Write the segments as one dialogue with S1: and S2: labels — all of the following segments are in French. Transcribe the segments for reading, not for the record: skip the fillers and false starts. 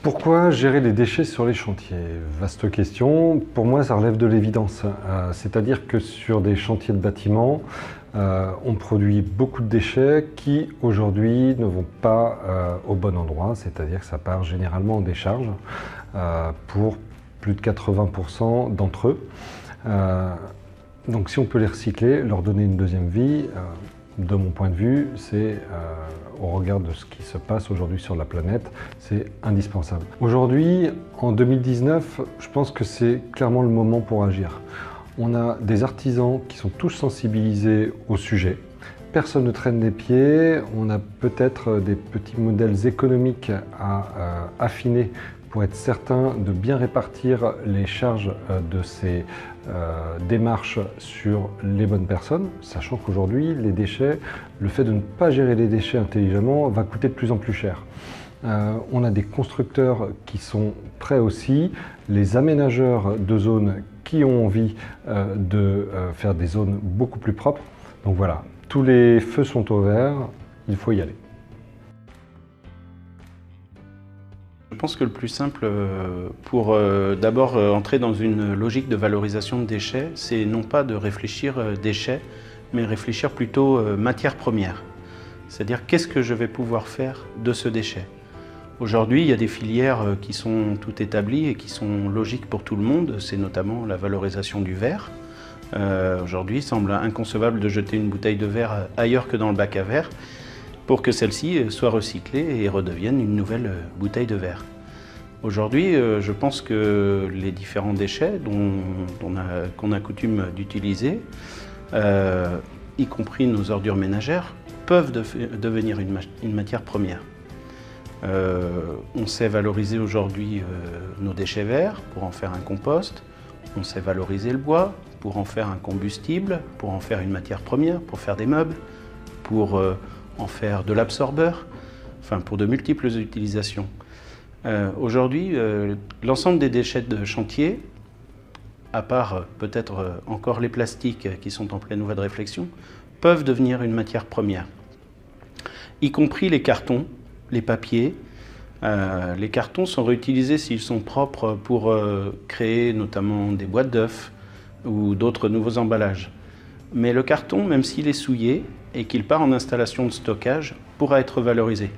S1: Pourquoi gérer les déchets sur les chantiers? Vaste question. Pour moi, ça relève de l'évidence. C'est-à-dire que sur des chantiers de bâtiments, on produit beaucoup de déchets qui, aujourd'hui, ne vont pas au bon endroit. C'est-à-dire que ça part généralement en décharge pour plus de 80% d'entre eux. Donc si on peut les recycler, leur donner une deuxième vie, de mon point de vue, c'est, au regard de ce qui se passe aujourd'hui sur la planète, c'est indispensable. Aujourd'hui, en 2019, je pense que c'est clairement le moment pour agir. On a des artisans qui sont tous sensibilisés au sujet. Personne ne traîne les pieds. On a peut-être des petits modèles économiques à affiner pour être certain de bien répartir les charges de ces démarches sur les bonnes personnes, sachant qu'aujourd'hui, les déchets, le fait de ne pas gérer les déchets intelligemment va coûter de plus en plus cher. On a des constructeurs qui sont prêts aussi, les aménageurs de zones qui ont envie de faire des zones beaucoup plus propres. Donc voilà, tous les feux sont au vert, il faut y aller.
S2: Je pense que le plus simple pour d'abord entrer dans une logique de valorisation de déchets, c'est non pas de réfléchir déchets, mais réfléchir plutôt matière première. C'est-à-dire qu'est-ce que je vais pouvoir faire de ce déchet. Aujourd'hui, il y a des filières qui sont toutes établies et qui sont logiques pour tout le monde, c'est notamment la valorisation du verre. Aujourd'hui, il semble inconcevable de jeter une bouteille de verre ailleurs que dans le bac à verre, pour que celle-ci soit recyclée et redevienne une nouvelle bouteille de verre. Aujourd'hui, je pense que les différents déchets qu'on a coutume d'utiliser, y compris nos ordures ménagères, peuvent devenir une matière première. On sait valoriser aujourd'hui nos déchets verts pour en faire un compost, on sait valoriser le bois pour en faire un combustible, pour en faire une matière première, pour faire des meubles, pour en faire de l'absorbeur, enfin pour de multiples utilisations. Aujourd'hui, l'ensemble des déchets de chantier, à part peut-être encore les plastiques qui sont en pleine voie de réflexion, peuvent devenir une matière première. Y compris les cartons, les papiers. Les cartons sont réutilisés s'ils sont propres pour créer notamment des boîtes d'œufs ou d'autres nouveaux emballages. Mais le carton, même s'il est souillé et qu'il part en installation de stockage, pourra être valorisé.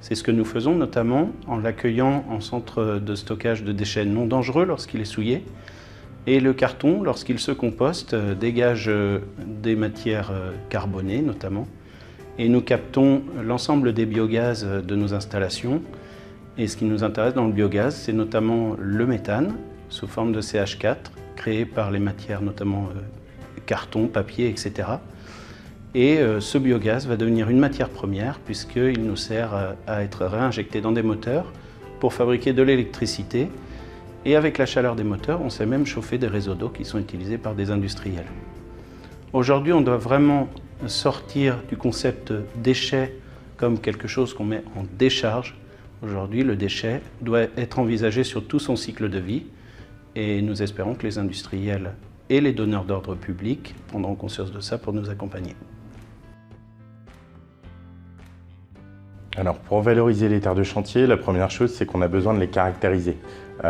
S2: C'est ce que nous faisons notamment en l'accueillant en centre de stockage de déchets non dangereux lorsqu'il est souillé. Et le carton, lorsqu'il se composte, dégage des matières carbonées notamment. Et nous captons l'ensemble des biogaz de nos installations. Et ce qui nous intéresse dans le biogaz, c'est notamment le méthane, sous forme de CH4, créé par les matières notamment carton, papier, etc. Et ce biogaz va devenir une matière première puisqu'il nous sert à être réinjecté dans des moteurs pour fabriquer de l'électricité. Et avec la chaleur des moteurs, on sait même chauffer des réseaux d'eau qui sont utilisés par des industriels. Aujourd'hui, on doit vraiment sortir du concept déchet comme quelque chose qu'on met en décharge. Aujourd'hui, le déchet doit être envisagé sur tout son cycle de vie et nous espérons que les industriels et les donneurs d'ordre public prendront conscience de ça pour nous accompagner.
S3: Alors pour valoriser les terres de chantier, la première chose c'est qu'on a besoin de les caractériser.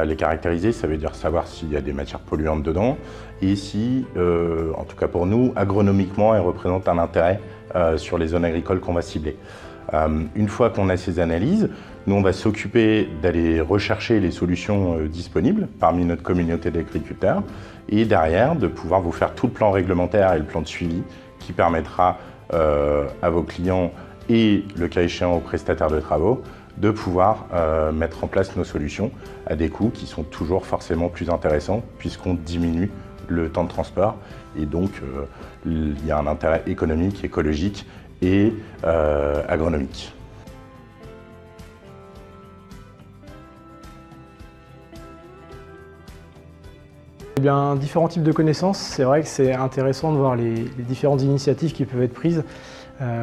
S3: Les caractériser, ça veut dire savoir s'il y a des matières polluantes dedans et si, en tout cas pour nous, agronomiquement, elles représentent un intérêt sur les zones agricoles qu'on va cibler. Une fois qu'on a ces analyses, nous on va s'occuper d'aller rechercher les solutions disponibles parmi notre communauté d'agriculteurs et derrière de pouvoir vous faire tout le plan réglementaire et le plan de suivi qui permettra à vos clients et le cas échéant aux prestataires de travaux de pouvoir mettre en place nos solutions à des coûts qui sont toujours forcément plus intéressants puisqu'on diminue le temps de transport et donc il y a un intérêt économique, écologique et agronomique.
S4: Eh bien, différents types de connaissances, c'est vrai que c'est intéressant de voir les différentes initiatives qui peuvent être prises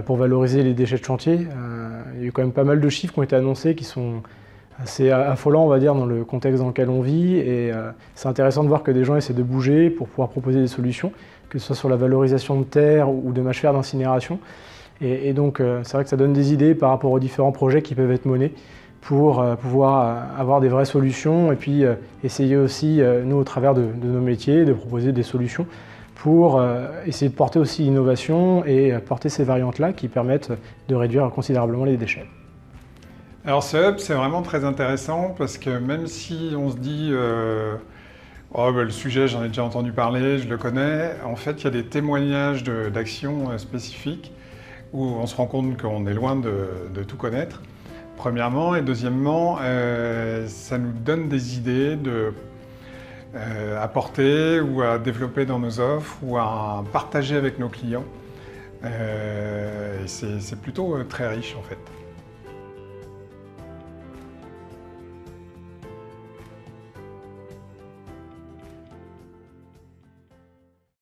S4: pour valoriser les déchets de chantier. Il y a eu quand même pas mal de chiffres qui ont été annoncés qui sont assez affolants, on va dire, dans le contexte dans lequel on vit. Et c'est intéressant de voir que des gens essaient de bouger pour pouvoir proposer des solutions, que ce soit sur la valorisation de terre ou de mâchefers d'incinération. Et donc, c'est vrai que ça donne des idées par rapport aux différents projets qui peuvent être menés pour pouvoir avoir des vraies solutions et puis essayer aussi, nous, au travers de nos métiers, de proposer des solutions pour essayer de porter aussi l'innovation et porter ces variantes-là qui permettent de réduire considérablement les déchets.
S5: Alors ce hub, c'est vraiment très intéressant parce que même si on se dit oh, le sujet, j'en ai déjà entendu parler, je le connais, en fait, il y a des témoignages d'actions spécifiques où on se rend compte qu'on est loin de tout connaître, premièrement. Et deuxièmement, ça nous donne des idées à porter ou à développer dans nos offres ou à partager avec nos clients. C'est plutôt très riche en fait.